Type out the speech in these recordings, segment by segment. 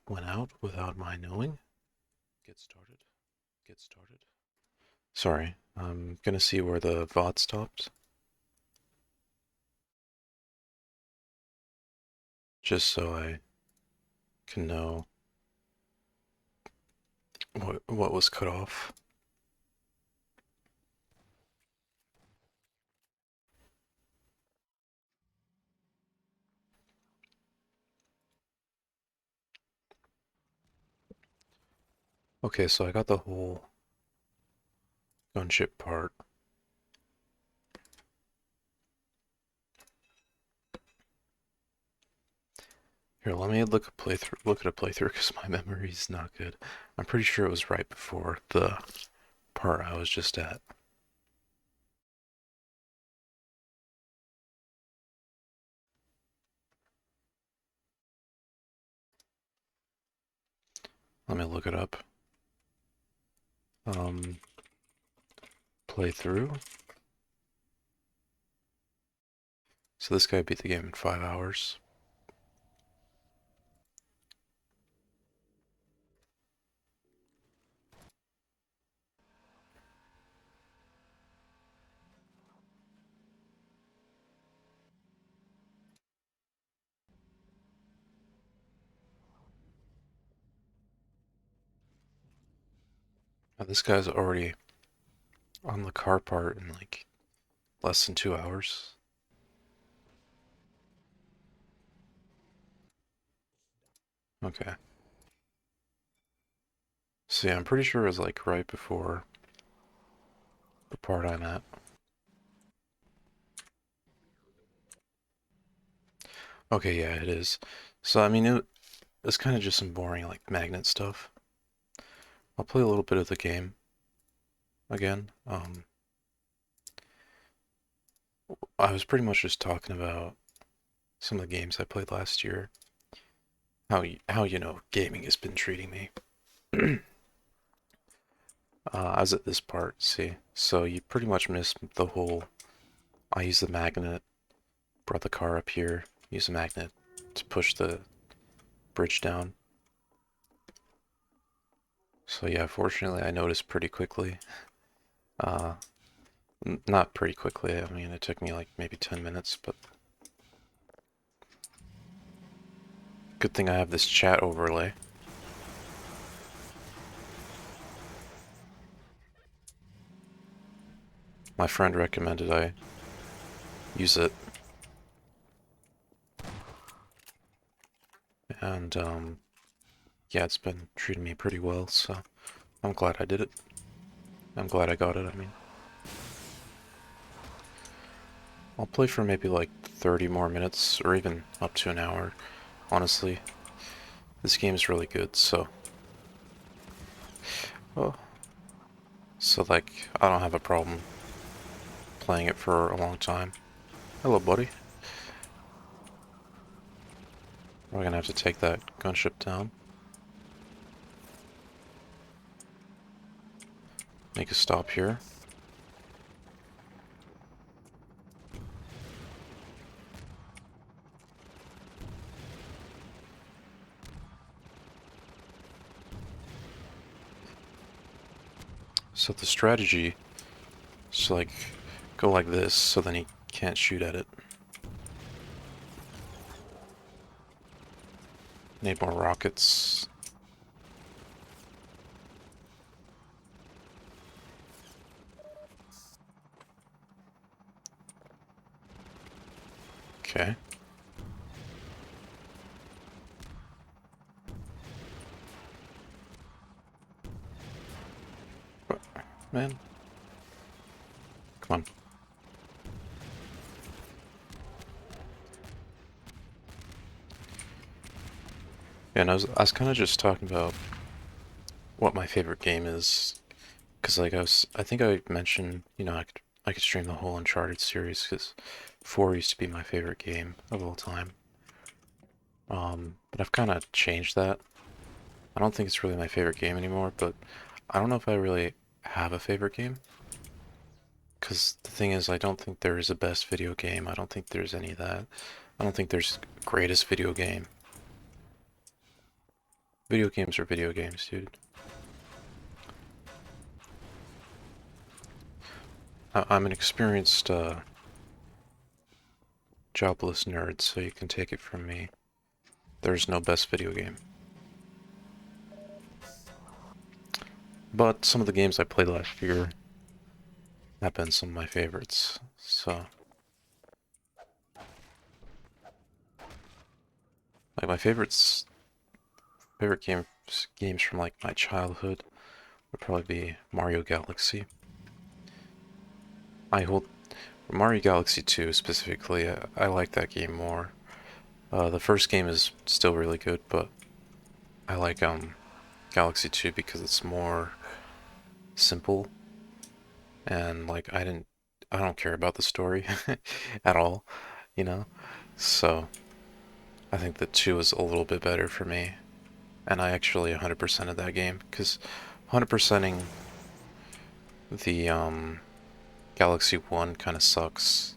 went out without my knowing. Get started. Get started. Sorry, I'm gonna see where the VOD stopped. Just so I can know what was cut off. Okay, so I got the whole gunship part. Here, let me look at a playthrough because my memory's not good. I'm pretty sure it was right before the part I was just at. Let me look it up. Playthrough. So this guy beat the game in 5 hours. Now, this guy's already on the car part in like less than 2 hours. Okay. So yeah, I'm pretty sure it was like right before the part I'm at. Okay, yeah, it is. So I mean, it's kind of just some boring like magnet stuff. I'll play a little bit of the game again. I was pretty much just talking about some of the games I played last year. How you know gaming has been treating me. I was at this part, see. So you pretty much missed the whole. I used the magnet, brought the car up here, used the magnet to push the bridge down. So yeah, fortunately I noticed pretty quickly. Uh, not pretty quickly, I mean it took me like maybe 10 minutes, but good thing I have this chat overlay. My friend recommended I use it. And yeah, it's been treating me pretty well, so I'm glad I did it. I'm glad I got it, I mean. I'll play for maybe like 30 more minutes, or even up to an hour, honestly. This game is really good, so... Oh. So like, I don't have a problem playing it for a long time. Hello, buddy. We're gonna have to take that gunship down. Make a stop here. So the strategy is to like go like this so then he can't shoot at it. Need more rockets. Okay. Man. Come on. Yeah, and I was kind of just talking about what my favorite game is, because like I think I mentioned, you know, I could stream the whole Uncharted series because 4 used to be my favorite game of all time. But I've kind of changed that. I don't think it's really my favorite game anymore, but I don't know if I really have a favorite game. Because the thing is, I don't think there is a best video game. I don't think there's any of that. I don't think there's greatest video game. Video games are video games, dude. I'm an experienced jobless nerd, so you can take it from me. There's no best video game. But some of the games I played last year have been some of my favorites. So, like my favorite games from like my childhood would probably be Mario Galaxy. I hold Mario Galaxy 2 specifically. I like that game more. The first game is still really good, but I like Galaxy 2 because it's more simple and like I don't care about the story at all, you know? So I think that 2 is a little bit better for me. And I actually 100% of that game because 100%ing the Galaxy 1 kind of sucks.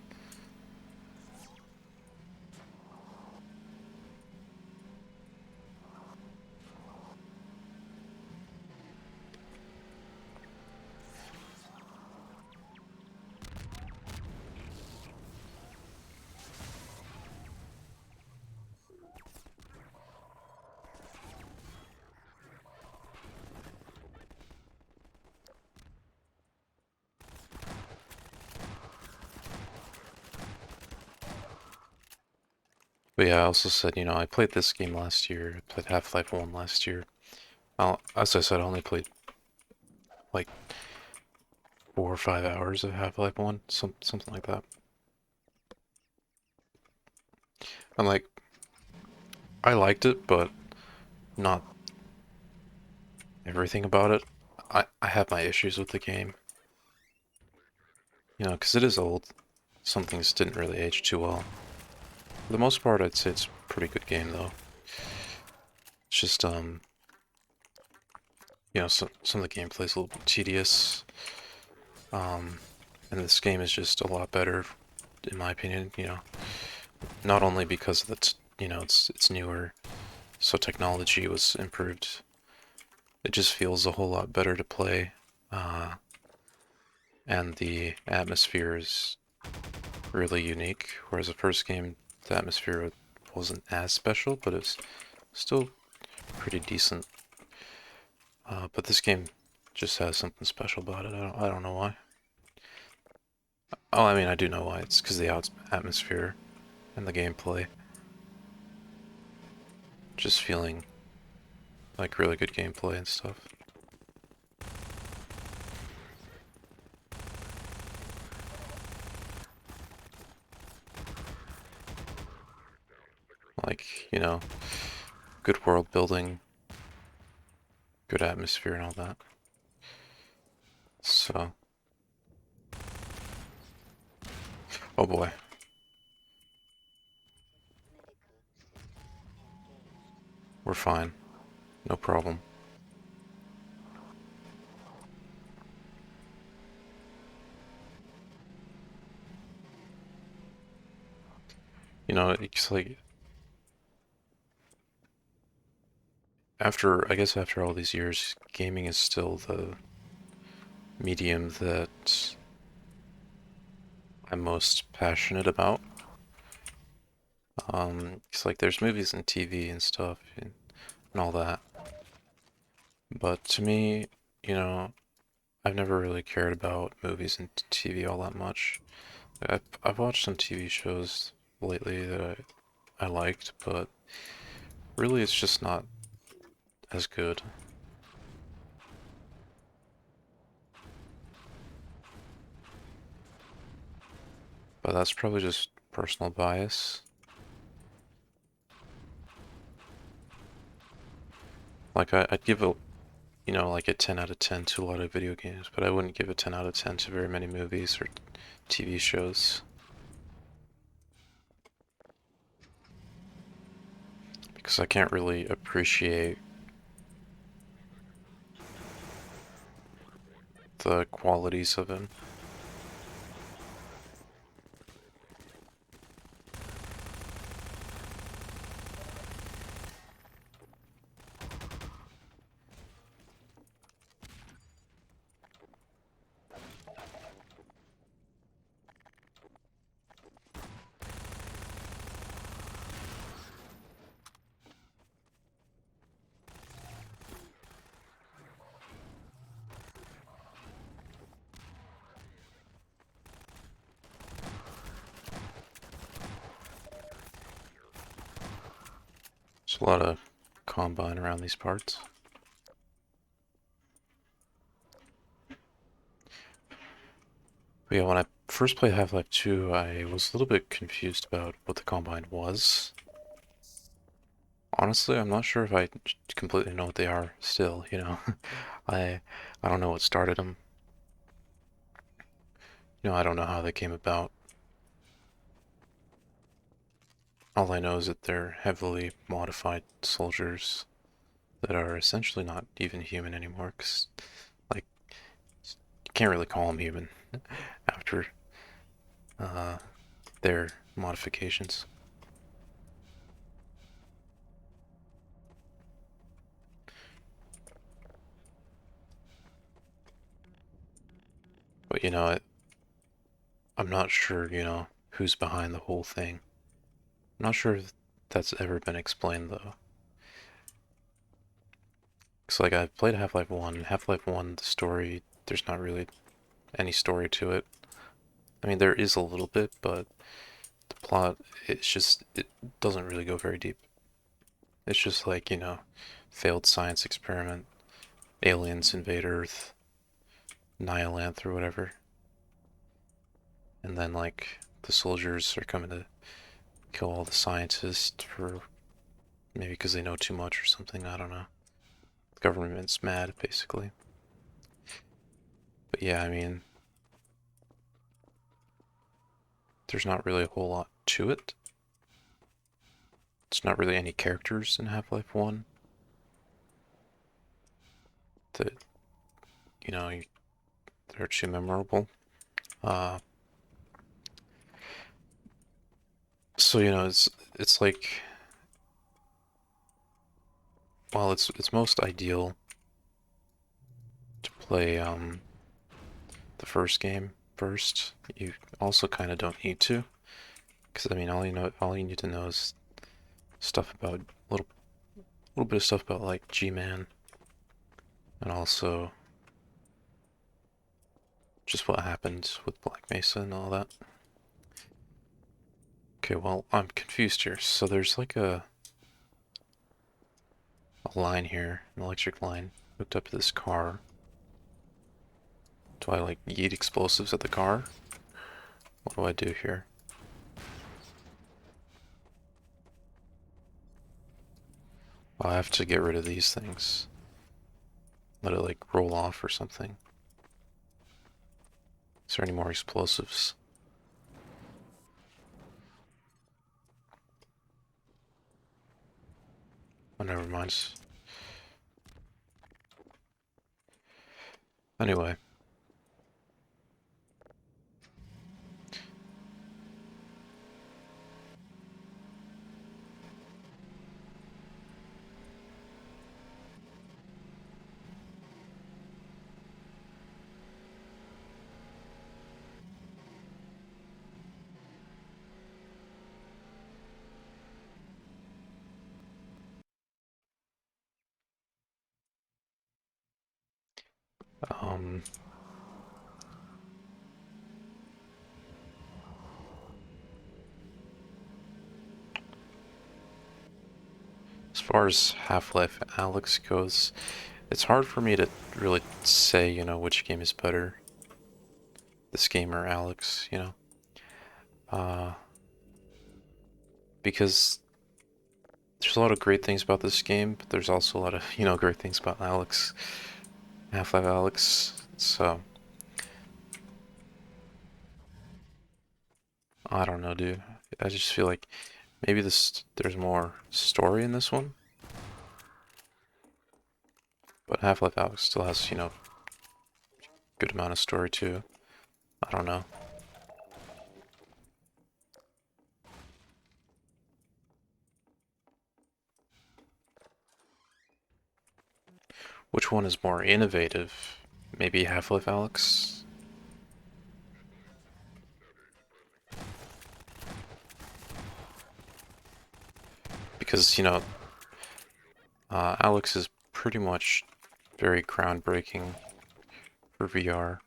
But yeah, I also said, I played this game last year. I played Half-Life 1 last year. As I said, I only played like 4 or 5 hours of Half-Life 1, something like that. And like, I liked it, but not everything about it. I have my issues with the game, because it is old. Some things didn't really age too well. For the most part, I'd say it's a pretty good game, though. It's just, some of the gameplay is a little bit tedious. And this game is just a lot better, in my opinion, not only because of it's newer, so technology was improved. It just feels a whole lot better to play, and the atmosphere is really unique. Whereas the first game, the atmosphere wasn't as special, but it's still pretty decent. But this game just has something special about it. I don't know why. Oh, I mean, I do know why. It's because the atmosphere and the gameplay. Just feeling like really good gameplay and stuff. Like, good world building, good atmosphere and all that. So, oh boy. We're fine. No problem. It's like I guess after all these years, gaming is still the medium that I'm most passionate about. It's like there's movies and TV and stuff and all that. But to me, you know, I've never really cared about movies and TV all that much. I've watched some TV shows lately that I liked, but really it's just not as good. But that's probably just personal bias. Like I'd give like a 10 out of 10 to a lot of video games, but I wouldn't give a 10 out of 10 to very many movies or TV shows. Because I can't really appreciate the qualities of him. There's a lot of Combine around these parts. But yeah, when I first played Half-Life 2, I was a little bit confused about what the Combine was. Honestly, I'm not sure if I completely know what they are still, you know. I I don't know what started them. I don't know how they came about. All I know is that they're heavily modified soldiers that are essentially not even human anymore, 'cause, like, you can't really call them human after uh, their modifications. But, I'm not sure, who's behind the whole thing. I'm not sure if that's ever been explained, though. Because, like, I've played Half-Life 1. Half-Life 1, the story, there's not really any story to it. I mean, there is a little bit, but the plot, it doesn't really go very deep. It's just like, failed science experiment, aliens invade Earth, Nihilanthe or whatever. And then, like, the soldiers are coming to kill all the scientists for maybe because they know too much or something. I don't know. The government's mad, basically. But yeah, I mean, there's not really a whole lot to it. It's not really any characters in Half-Life 1 that, you know, they're too memorable. Uh, so, it's like, while it's most ideal to play the first game first, you also kind of don't need to, because I mean, all you need to know is stuff about little bit of stuff about like G-Man, and also just what happened with Black Mesa and all that. Okay, well, I'm confused here. So there's like a line here, an electric line hooked up to this car. Do I like yeet explosives at the car? What do I do here? I have to get rid of these things. Let it like roll off or something. Is there any more explosives? Oh, never mind. Anyway. Um, as far as Half-Life Alyx goes, it's hard for me to really say, which game is better. This game or Alyx. Uh, because there's a lot of great things about this game, but there's also a lot of, great things about Alyx, Half-Life Alyx. So, I don't know, dude. I just feel like maybe there's more story in this one, but Half-Life Alyx still has, good amount of story too. I don't know. Which one is more innovative? Maybe Half-Life Alyx? Because, Alyx is pretty much very groundbreaking for VR.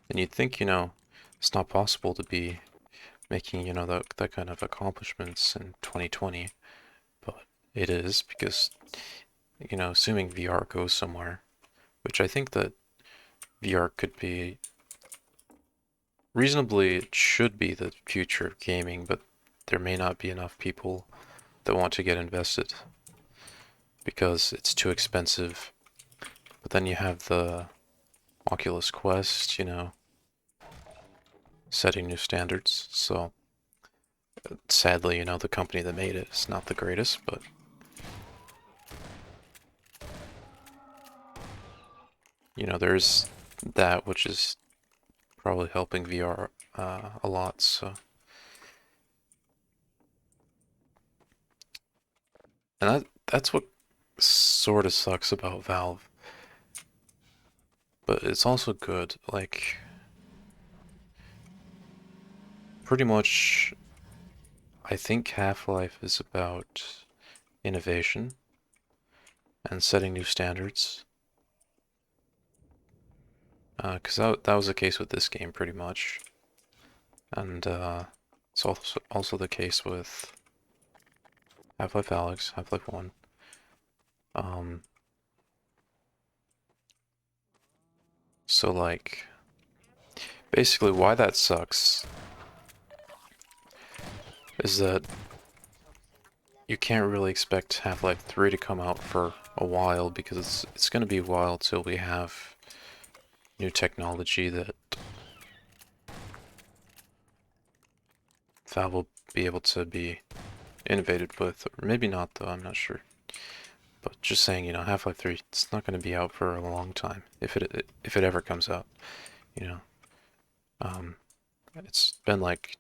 And you'd think, it's not possible to be making, that kind of accomplishments in 2020, but it is because, assuming VR goes somewhere, which I think that VR could be reasonably, it should be the future of gaming, but there may not be enough people that want to get invested because it's too expensive. But then you have the Oculus Quest, setting new standards. So sadly, the company that made it is not the greatest, but there's that which is probably helping VR a lot. So, and that's what sort of sucks about Valve, but it's also good. Like, pretty much, I think Half-Life is about innovation and setting new standards. Because that was the case with this game pretty much. And it's also the case with Half-Life Alyx, Half-Life 1. Um, so like, basically why that sucks is that you can't really expect Half-Life 3 to come out for a while because it's going to be a while till we have new technology that Valve will be able to be innovated with. Or maybe not though, I'm not sure. But just saying, Half-Life 3, it's not going to be out for a long time if it ever comes out, you know. It's been like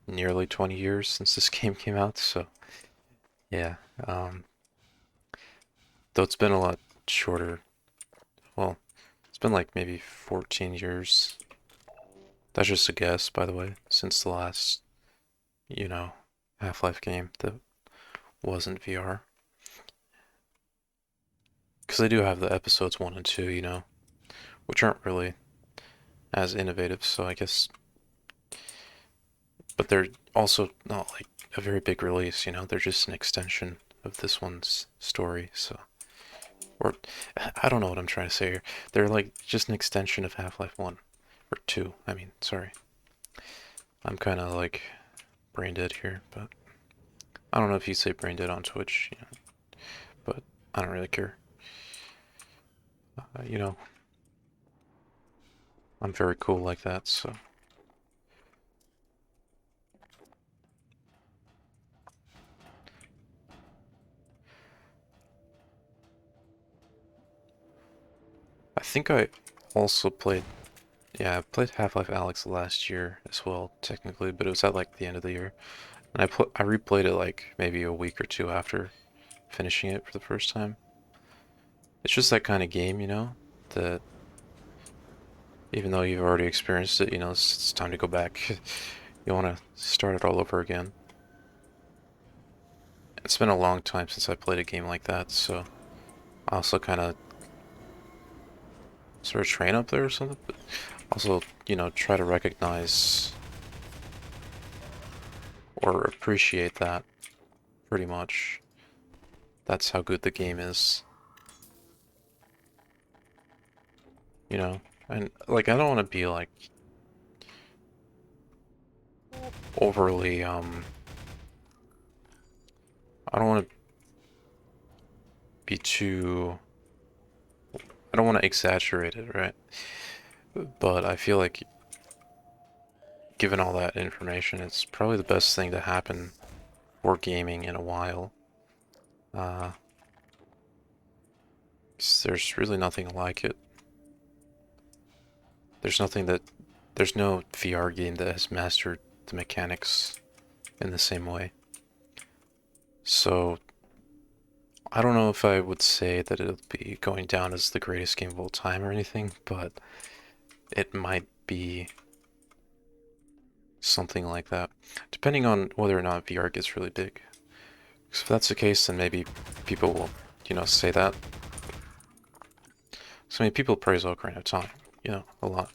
nearly 20 years since this game came out, so yeah. Though it's been a lot shorter. Well, it's been like maybe 14 years. That's just a guess, by the way, since the last, you know, Half-Life game that wasn't VR. Because they do have the episodes 1 and 2, which aren't really as innovative, so I guess. But they're also not like a very big release, they're just an extension of this one's story, so. Or, I don't know what I'm trying to say here. They're like just an extension of Half-Life 1. Or 2, I mean, sorry. I'm kind of like brain dead here, but I don't know if you say brain dead on Twitch, but I don't really care. You know, I'm very cool like that, so. I think I also played, yeah, I played Half-Life Alyx last year as well, technically, but it was at like the end of the year. And I replayed it like maybe a week or two after finishing it for the first time. It's just that kind of game, that even though you've already experienced it, it's time to go back. You want to start it all over again. It's been a long time since I played a game like that, so I also kind of sort of train up there or something, but also, try to recognize or appreciate that pretty much. That's how good the game is. And like I don't want to be like overly I don't want to be too I don't want to exaggerate it, right? But I feel like given all that information, it's probably the best thing to happen for gaming in a while. 'Cause there's really nothing like it. There's no VR game that has mastered the mechanics in the same way. So I don't know if I would say that it'll be going down as the greatest game of all time or anything, but it might be something like that, depending on whether or not VR gets really big. Because if that's the case, then maybe people will, say that. So, I mean, people praise Ocarina of Time, a lot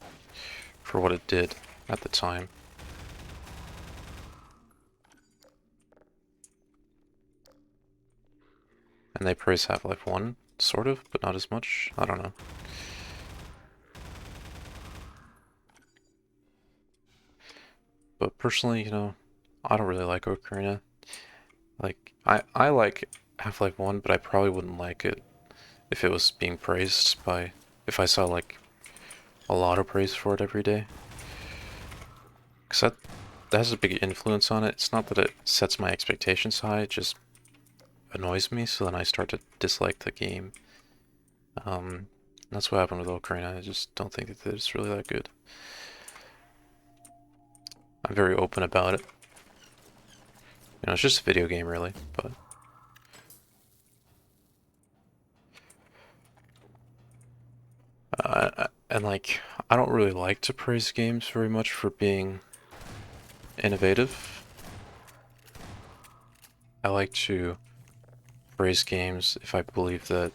for what it did at the time. And they praise Half-Life 1, sort of, but not as much. I don't know. But personally, you know, I don't really like Ocarina. Like, I like Half-Life 1, but I probably wouldn't like it if it was being praised by, if I saw like a lot of praise for it every day. Because that has a big influence on it. It's not that it sets my expectations high, it just annoys me, so then I start to dislike the game. That's what happened with Ocarina. I just don't think that it's really that good. I'm very open about it. You know, it's just a video game, really, but... and like, I don't really like to praise games very much for being innovative. I like to praise games if I believe that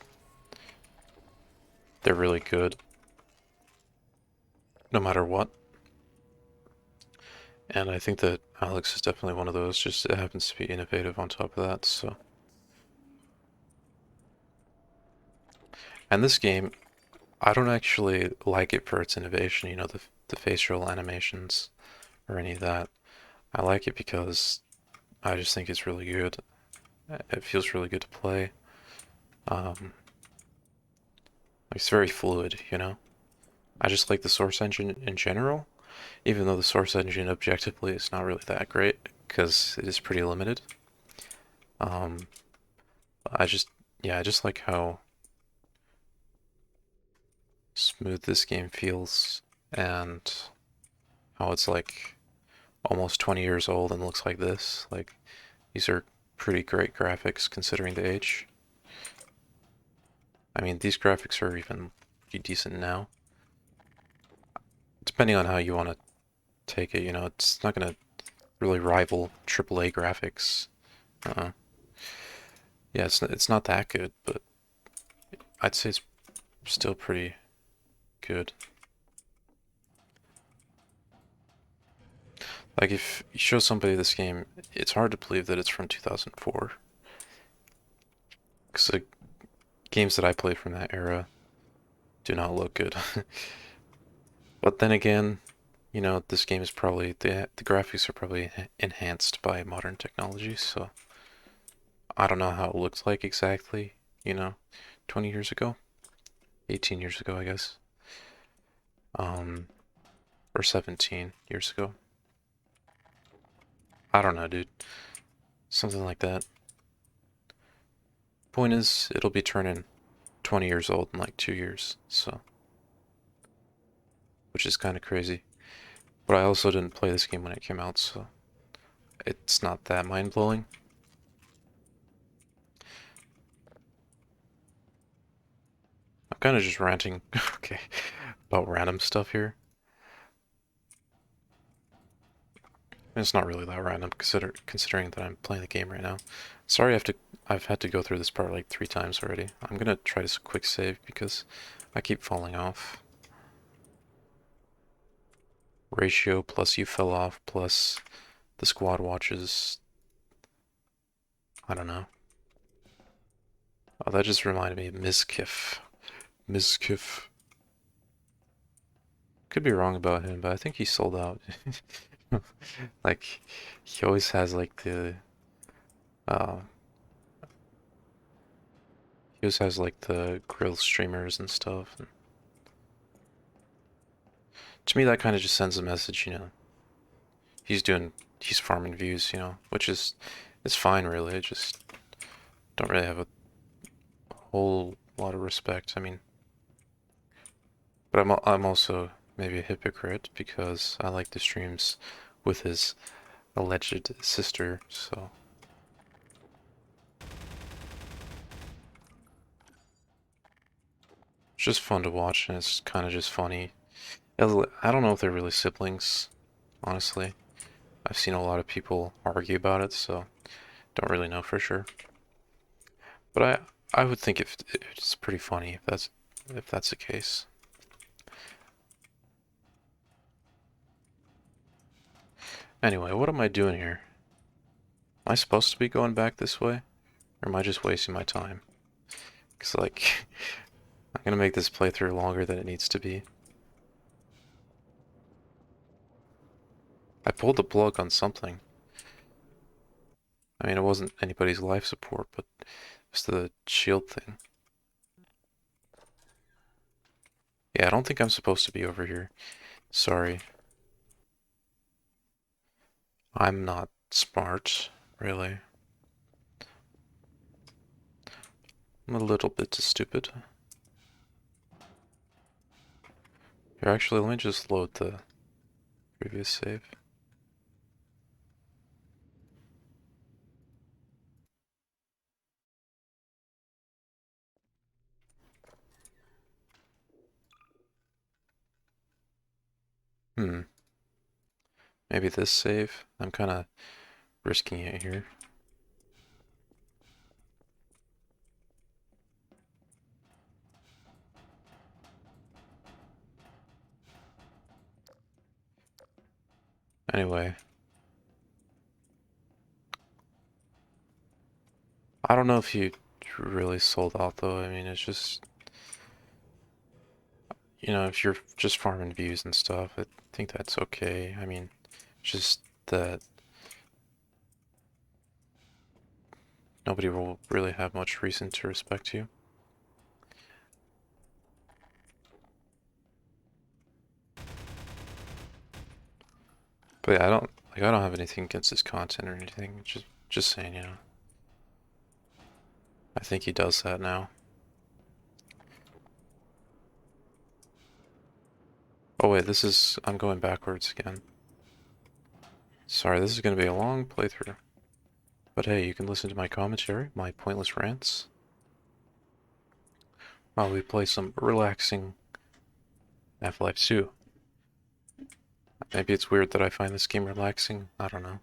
they're really good, no matter what. And I think that Alex is definitely one of those, just it happens to be innovative on top of that, so. And this game, I don't actually like it for its innovation, you know, the facial animations or any of that. I like it because I just think it's really good. It feels really good to play. Um, it's very fluid, you know? I just like the Source engine in general, even though the Source engine objectively is not really that great, because it is pretty limited. Um, I just, yeah, I just like how smooth this game feels, and how it's like almost 20 years old and looks like this. Like, these are pretty great graphics considering the age. I mean, these graphics are even pretty decent now. Depending on how you want to take it, you know, it's not gonna really rival AAA graphics. Uh, yeah, it's not that good, but I'd say it's still pretty good. Like if you show somebody this game, it's hard to believe that it's from 2004. Because the games that I play from that era do not look good. But then again, you know, this game is probably the graphics are probably enhanced by modern technology, so I don't know how it looks like exactly, you know, 20 years ago, 18 years ago, I guess. Um, or 17 years ago. I don't know, dude. Something like that. Point is, it'll be turning 20 years old in like 2 years, so, which is kind of crazy. But I also didn't play this game when it came out, so it's not that mind-blowing. I'm kind of just ranting, okay, about random stuff here. And it's not really that random considering that I'm playing the game right now. Sorry, I've had to go through this part like 3 times already. I'm gonna try this quick save because I keep falling off. Ratio plus you fell off plus the squad watches. I don't know. Oh, that just reminded me of Mizkif. Mizkif. Could be wrong about him, but I think he sold out. Like, he always has like uh, he always has like the grill streamers and stuff. And to me, that kind of just sends a message, you know. He's farming views, you know, which is, it's fine really. I just don't really have a whole lot of respect. I mean, but I'm also maybe a hypocrite because I like the streams with his alleged sister, so. It's just fun to watch, and it's kind of just funny. I don't know if they're really siblings, honestly. I've seen a lot of people argue about it, so don't really know for sure. But I would think if it's pretty funny if that's the case. Anyway, what am I doing here? Am I supposed to be going back this way? Or am I just wasting my time? Because, like, I'm gonna make this playthrough longer than it needs to be. I pulled the plug on something. I mean, it wasn't anybody's life support, but it was the shield thing. Yeah, I don't think I'm supposed to be over here. Sorry. I'm not smart, really. I'm a little bit too stupid. Here, actually, let me just load the previous save. Hmm. Maybe this save? I'm kind of risking it here. Anyway. I don't know if you really sold out, though. I mean, it's just... You know, if you're just farming views and stuff, I think that's okay. I mean, just that nobody will really have much reason to respect you. But yeah, I don't have anything against his content or anything. Just saying, you know. I think he does that now. Oh wait, I'm going backwards again. Sorry, this is gonna be a long playthrough. But hey, you can listen to my commentary, my pointless rants, while we play some relaxing Half-Life 2. Maybe it's weird that I find this game relaxing. I don't know.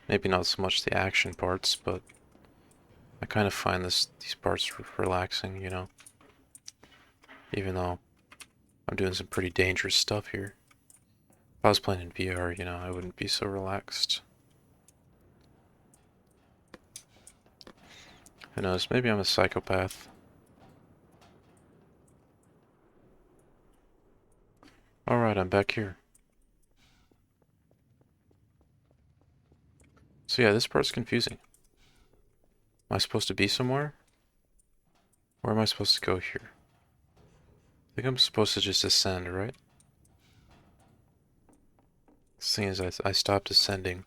Maybe not so much the action parts, but I kind of find these parts relaxing, you know. Even though I'm doing some pretty dangerous stuff here. If I was playing in VR, you know, I wouldn't be so relaxed. Who knows, maybe I'm a psychopath. Alright, I'm back here. So yeah, this part's confusing. Am I supposed to be somewhere? Where am I supposed to go here? I think I'm supposed to just ascend, right? The thing is, I stopped ascending.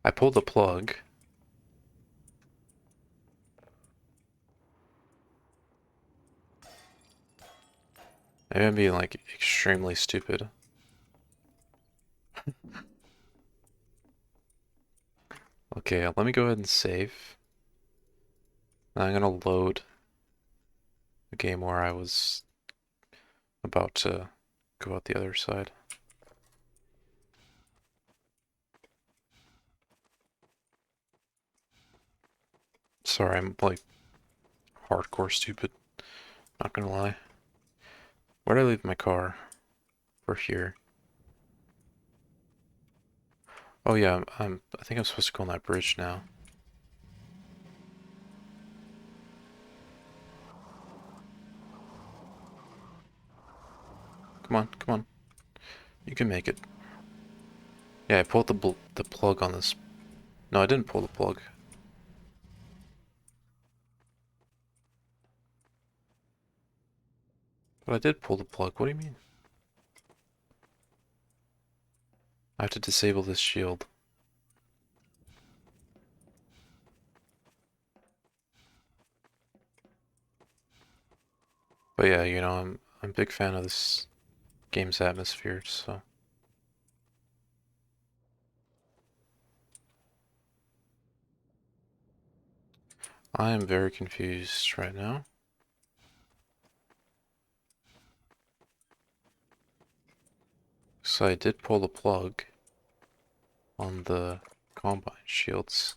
I pulled the plug. Maybe I'm being, like, extremely stupid. Okay, let me go ahead and save. I'm gonna load the game where I was about to go out the other side. Sorry, I'm, like, hardcore stupid. Not gonna lie. Where did I leave my car? We're here. Oh yeah, I think I'm supposed to go on that bridge now. Come on, come on. You can make it. Yeah, I pulled the plug on this. No, I didn't pull the plug. But I did pull the plug. What do you mean? I have to disable this shield. But yeah, you know, I'm a big fan of this game's atmosphere, so I am very confused right now. So I did pull the plug on the Combine shields.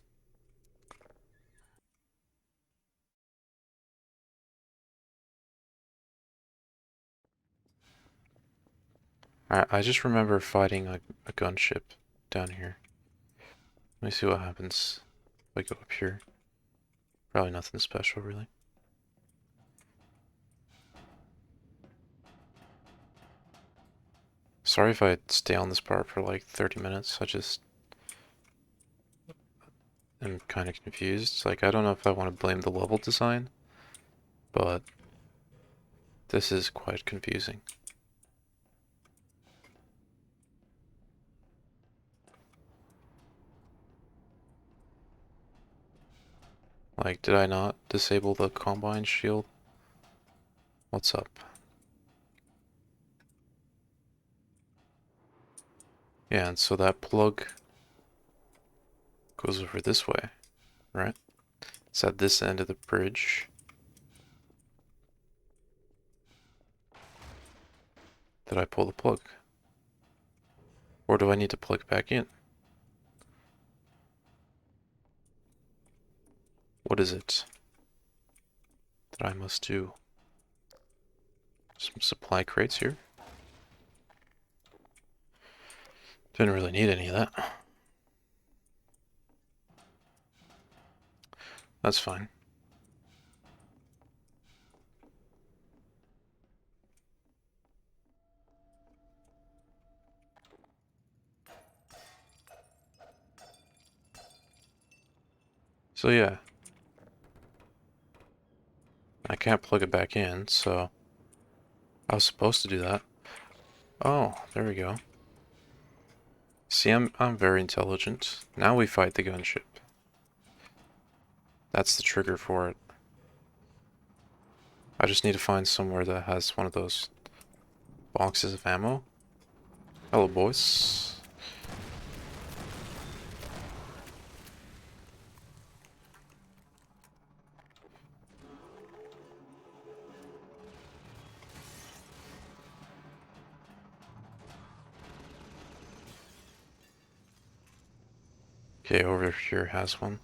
I just remember fighting a gunship down here. Let me see what happens if I go up here. Probably nothing special, really. Sorry if I stay on this part for like 30 minutes. I just am kind of confused. Like, I don't know if I want to blame the level design, but this is quite confusing. Like, did I not disable the Combine shield? What's up? Yeah, and so that plug goes over this way, right? It's at this end of the bridge. Did I pull the plug? Or do I need to plug back in? What is it that I must do? Some supply crates here. Didn't really need any of that. That's fine. So yeah, I can't plug it back in, so I was supposed to do that. Oh, there we go. See, I'm very intelligent. Now we fight the gunship. That's the trigger for it. I just need to find somewhere that has one of those boxes of ammo. Hello, boys. Okay, over here has one.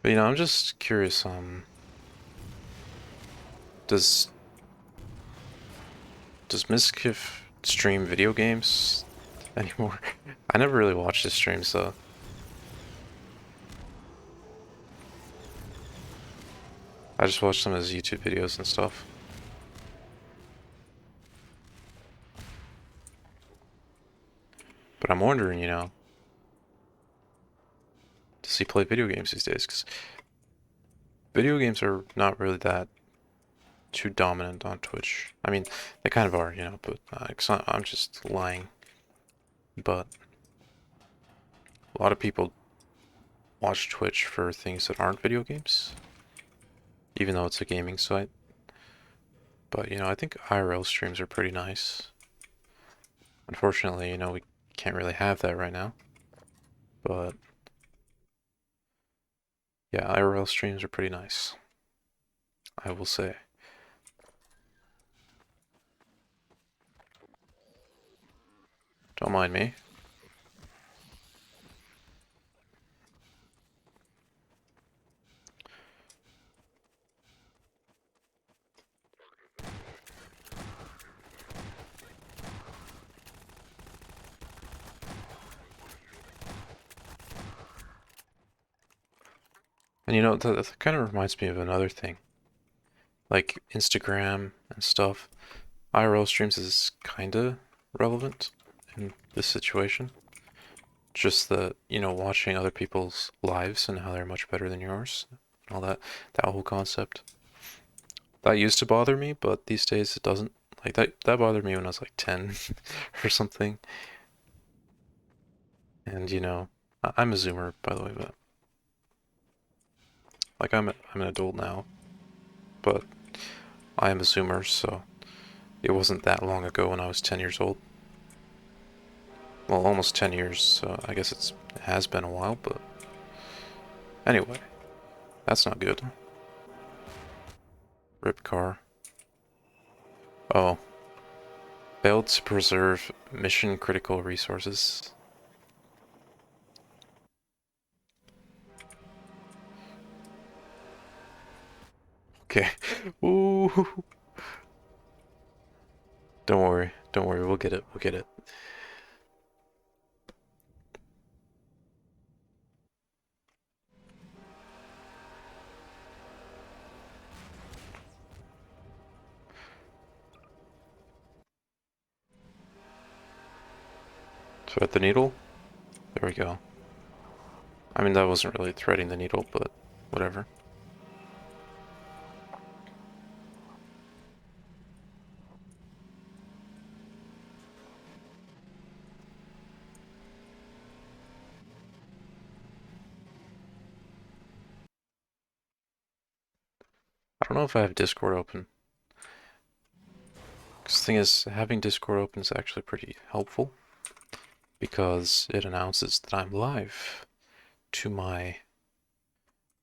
But I'm just curious, does does Miskiff stream video games anymore? I never really watched his streams though. I just watched some of his YouTube videos and stuff. But I'm wondering, does he play video games these days? Because video games are not really that too dominant on Twitch. I mean, they kind of are, but I'm just lying. But a lot of people watch Twitch for things that aren't video games, even though it's a gaming site. But, I think IRL streams are pretty nice. Unfortunately, we can't really have that right now. But, yeah, IRL streams are pretty nice, I will say. Don't mind me. And that kind of reminds me of another thing. Like Instagram and stuff. IRL streams is kinda relevant in this situation. Just that, watching other people's lives and how they're much better than yours. And all that whole concept. That used to bother me, but these days it doesn't. Like that bothered me when I was like 10 or something. And I'm a zoomer, by the way, but like I'm an adult now, but I am a zoomer, so it wasn't that long ago when I was 10 years old. Well, almost 10 years, so I guess it has been a while, but anyway, that's not good. Rip car. Oh, failed to preserve mission critical resources. Okay. Ooh. Don't worry. Don't worry. We'll get it. We'll get it. Thread the needle. There we go. I mean, that wasn't really threading the needle, but whatever. I don't know if I have Discord open. Because the thing is, having Discord open is actually pretty helpful because it announces that I'm live to my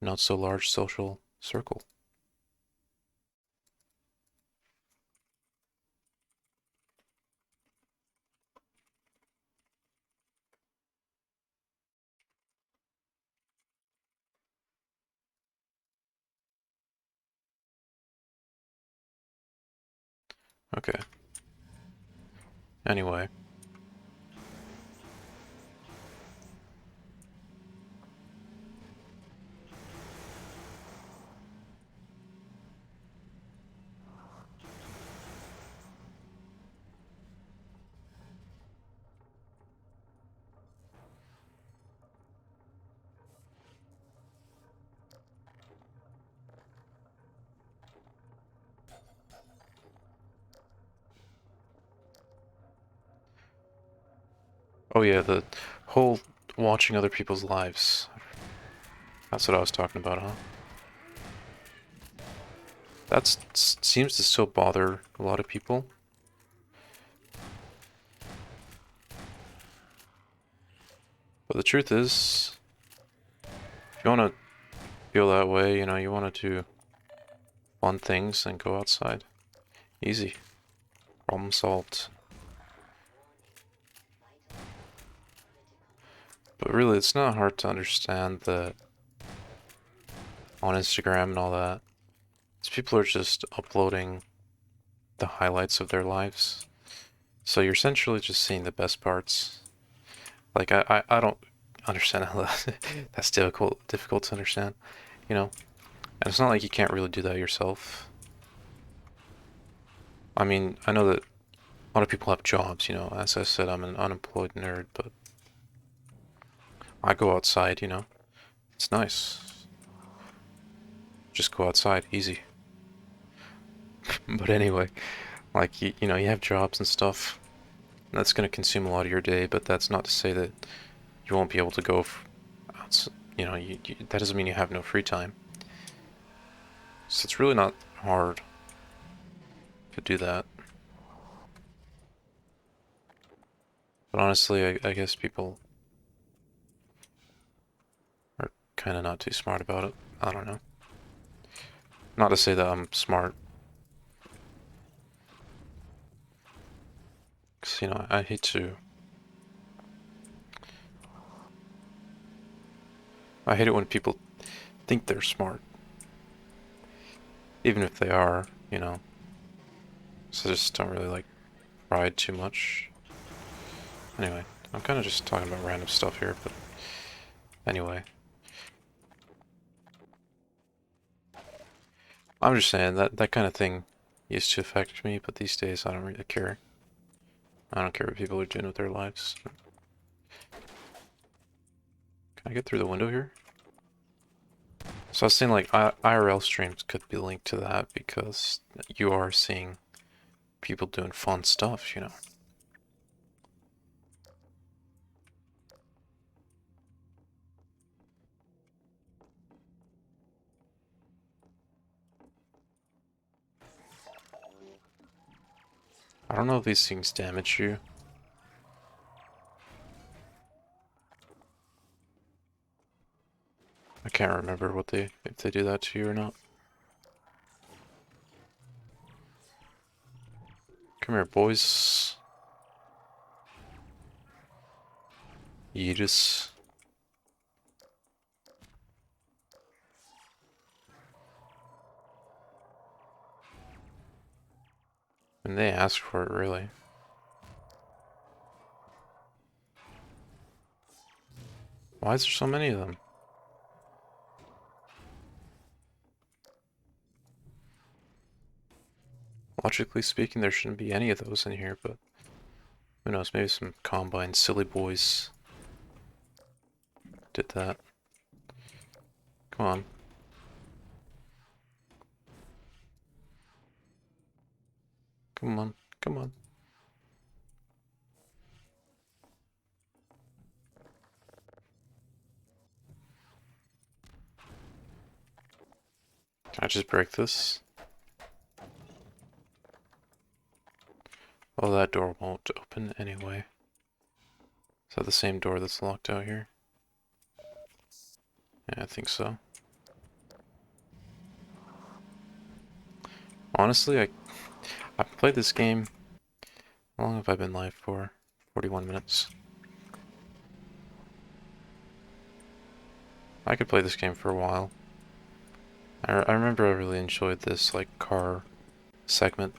not so large social circle. Okay. Anyway. Oh yeah, the whole watching other people's lives. That's what I was talking about, huh? That seems to still bother a lot of people. But the truth is, if you want to feel that way, you know, you want to do fun things and go outside. Easy. Problem solved. But really, it's not hard to understand that on Instagram and all that, these people are just uploading the highlights of their lives. So you're essentially just seeing the best parts. Like I don't understand how that's difficult to understand, you know? And it's not like you can't really do that yourself. I mean, I know that a lot of people have jobs, you know. As I said, I'm an unemployed nerd, but I go outside, you know. It's nice. Just go outside, easy. But anyway, like you know, you have jobs and stuff. That's going to consume a lot of your day, but that's not to say that you won't be able to go outside, you know, that doesn't mean you have no free time. So it's really not hard to do that. But honestly, I guess people are kind of not too smart about it. I don't know. Not to say that I'm smart, because, you know, I hate to... I hate it when people think they're smart, even if they are, you know. So I just don't really like pride too much. Anyway, I'm kind of just talking about random stuff here, but anyway. I'm just saying that that kind of thing used to affect me, but these days I don't really care. I don't care what people are doing with their lives. Can I get through the window here? So I was saying like IRL streams could be linked to that because you are seeing people doing fun stuff, you know. I don't know if these things damage you. I can't remember what if they do that to you or not. Come here, boys. Yeetus. I mean, they asked for it, really. Why is there so many of them? Logically speaking, there shouldn't be any of those in here, but who knows, maybe some Combine silly boys did that. Come on. Come on. Come on. Can I just break this? Oh, that door won't open anyway. Is that the same door that's locked out here? Yeah, I think so. Honestly, I've played this game. How long have I been live for? 41 minutes. I could play this game for a while. I remember I really enjoyed this, like, car segment.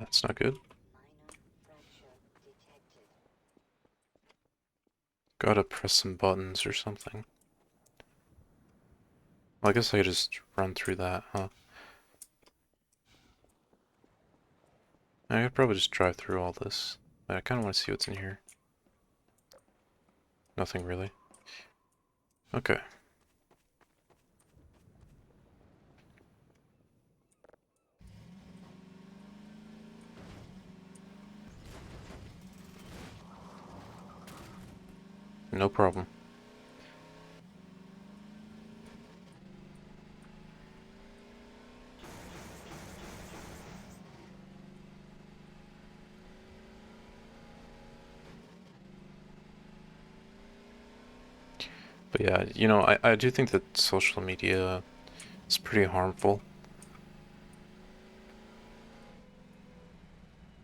That's not good. Gotta press some buttons or something. Well, I guess I could just run through that, huh? I could probably just drive through all this. But I kind of want to see what's in here. Nothing really. Okay. No problem. But yeah, you know, I do think that social media is pretty harmful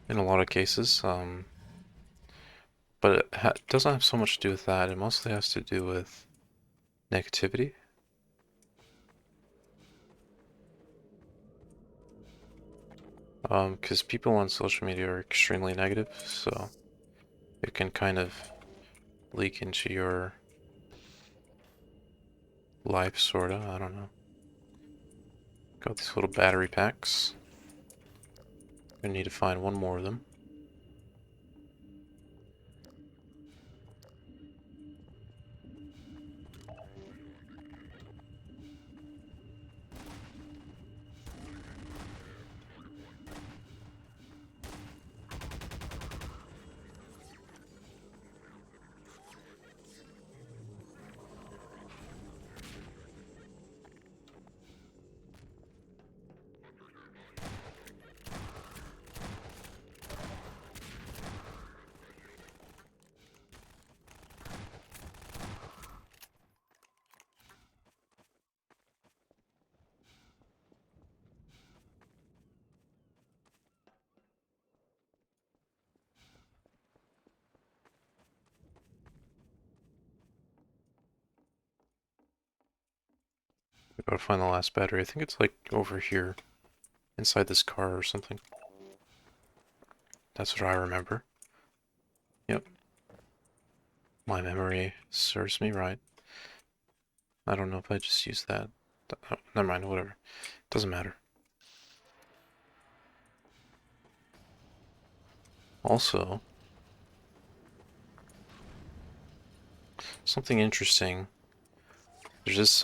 in a lot of cases. But it doesn't have so much to do with that. It mostly has to do with negativity. Because people on social media are extremely negative, so it can kind of leak into your life, sorta. I don't know. Got these little battery packs. Gonna need to find one more of them. We gotta find the last battery. I think it's like over here, inside this car or something. That's what I remember. Yep. My memory serves me right. I don't know if I just used that. Oh, never mind, whatever. Doesn't matter. Also, something interesting. There's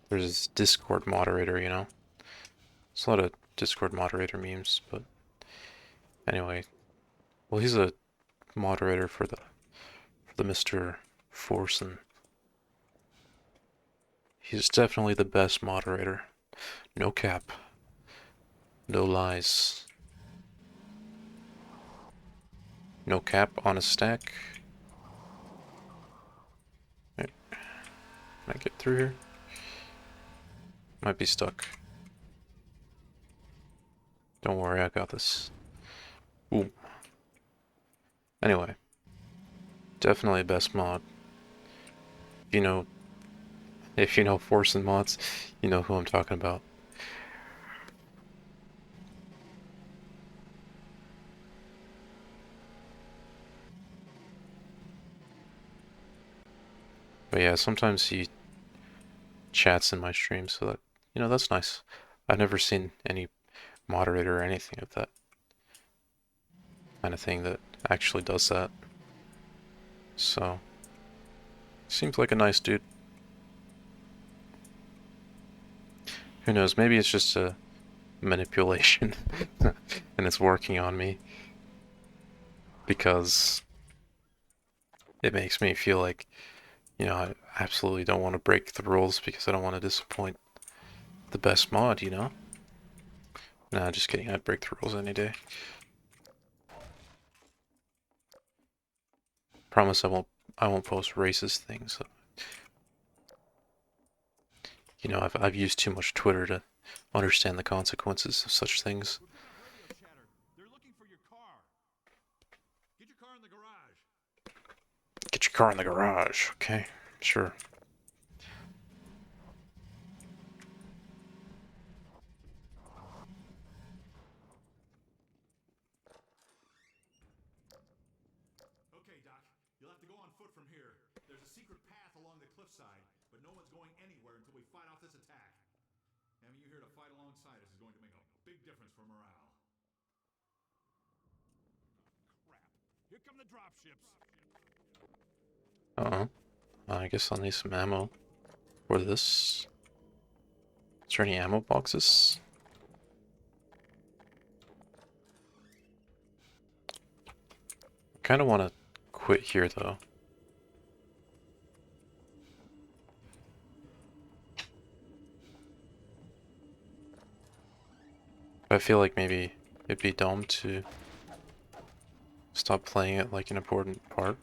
this Discord moderator, you know? There's a lot of Discord moderator memes, but anyway. Well, he's a moderator for the Mr. Forsen. He's definitely the best moderator. No cap. No lies. No cap on a stack. Right. Can I get through here? Might be stuck. Don't worry, I got this. Ooh. Anyway. Definitely best mod. You know, if you know Forsen mods, you know who I'm talking about. But yeah, sometimes he chats in my stream, so that, you know, that's nice. I've never seen any moderator or anything of that kind of thing that actually does that. So, seems like a nice dude. Who knows, maybe it's just a manipulation and it's working on me because it makes me feel like, you know, I absolutely don't want to break the rules because I don't want to disappoint the best mod, you know? Nah, just kidding, I'd break the rules any day. Promise I won't post racist things. You know, I've used too much Twitter to understand the consequences of such things. Get your car in the garage, okay? Sure. Okay, Doc. You'll have to go on foot from here. There's a secret path along the cliffside, but no one's going anywhere until we fight off this attack. Having you here to fight alongside us is going to make a big difference for morale. Crap. Here come the dropships. Uh-oh. I guess I'll need some ammo for this. Is there any ammo boxes? I kind of want to quit here, though. I feel like maybe it'd be dumb to stop playing it like an important part.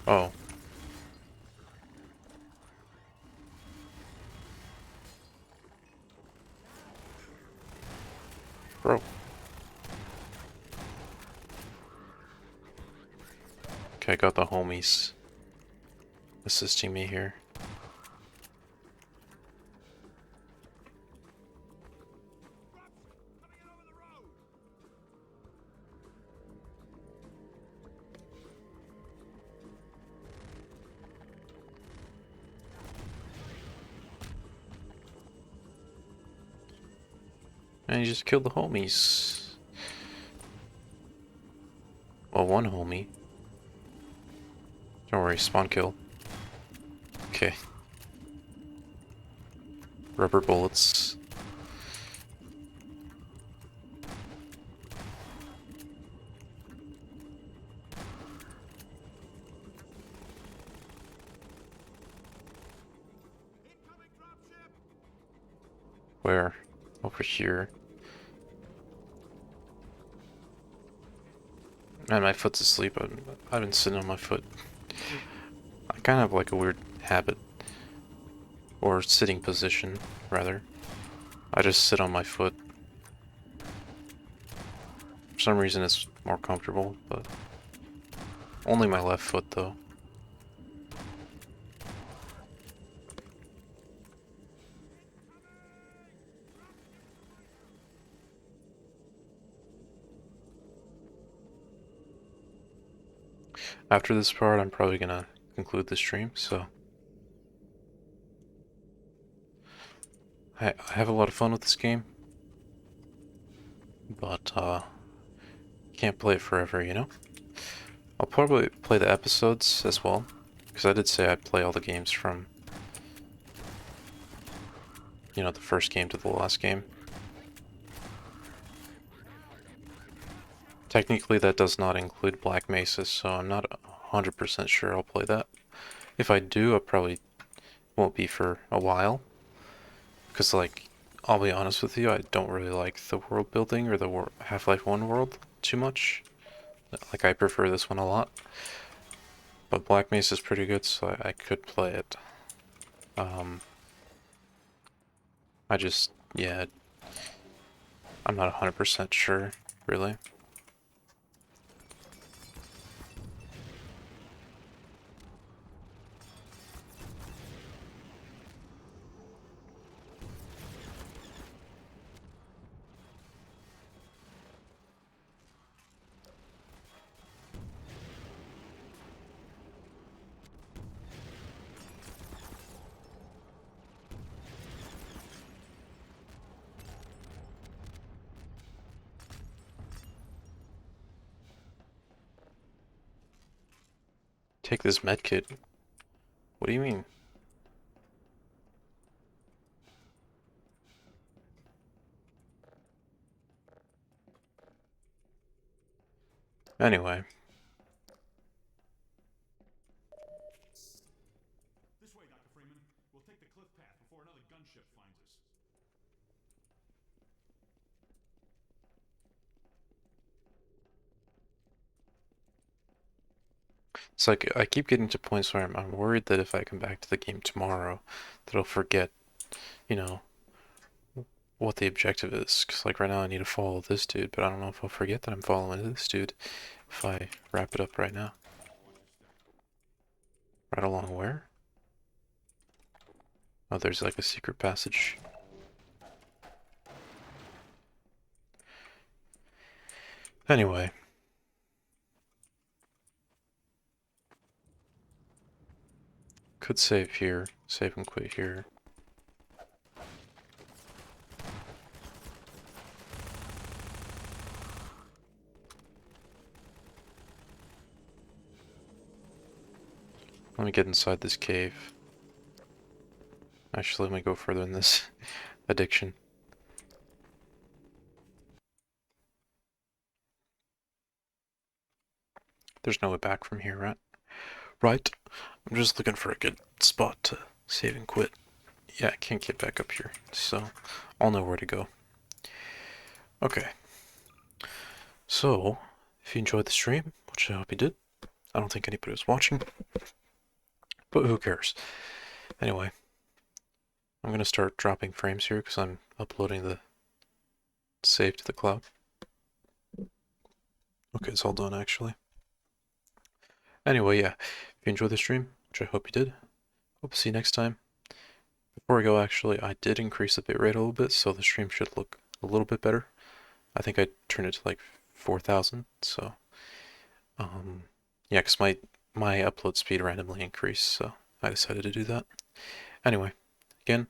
Oh. Bro. Okay, I got the homies assisting me here. And you just killed the homies. Well, one homie. Don't worry, spawn kill. Okay. Rubber bullets. Where? Over here. Man, my foot's asleep. I've been sitting on my foot. I kind of have like a weird habit. Or sitting position, rather. I just sit on my foot. For some reason it's more comfortable, but only my left foot though. After this part, I'm probably gonna conclude the stream, so I have a lot of fun with this game. but can't play it forever, you know? I'll probably play the episodes as well, because I did say I'd play all the games from, you know, the first game to the last game. Technically, that does not include Black Mesa, so I'm not 100% sure I'll play that. If I do, I probably won't be for a while. Because, like, I'll be honest with you, I don't really like the world building or the Half-Life 1 world too much. Like, I prefer this one a lot. But Black Mesa is pretty good, so I could play it. I just, yeah, I'm not 100% sure, really. Take this medkit. What do you mean? Anyway, This way, Dr. Freeman. We'll take the cliff path before another gunship finds us. it's like I keep getting to points where I'm worried that if I come back to the game tomorrow, that I'll forget, you know, what the objective is. Because, like, right now I need to follow this dude, but I don't know if I'll forget that I'm following this dude if I wrap it up right now. Right along where? Oh, there's like a secret passage. Anyway. Could save here. Save and quit here. Let me get inside this cave. Actually, let me go further in this addiction. There's no way back from here, right? Right? I'm just looking for a good spot to save and quit. Yeah, I can't get back up here, so I'll know where to go. Okay. So, if you enjoyed the stream, which I hope you did, I don't think anybody was watching, but who cares? Anyway, I'm gonna start dropping frames here because I'm uploading the save to the cloud. Okay, it's all done actually. Anyway, yeah, if you enjoyed the stream, which I hope you did, hope to see you next time. Before I go, actually, I did increase the bitrate a little bit, so the stream should look a little bit better. I think I turned it to like 4,000, so yeah, because my upload speed randomly increased, so I decided to do that. Anyway, again,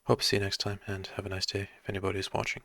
hope to see you next time, and have a nice day if anybody's watching.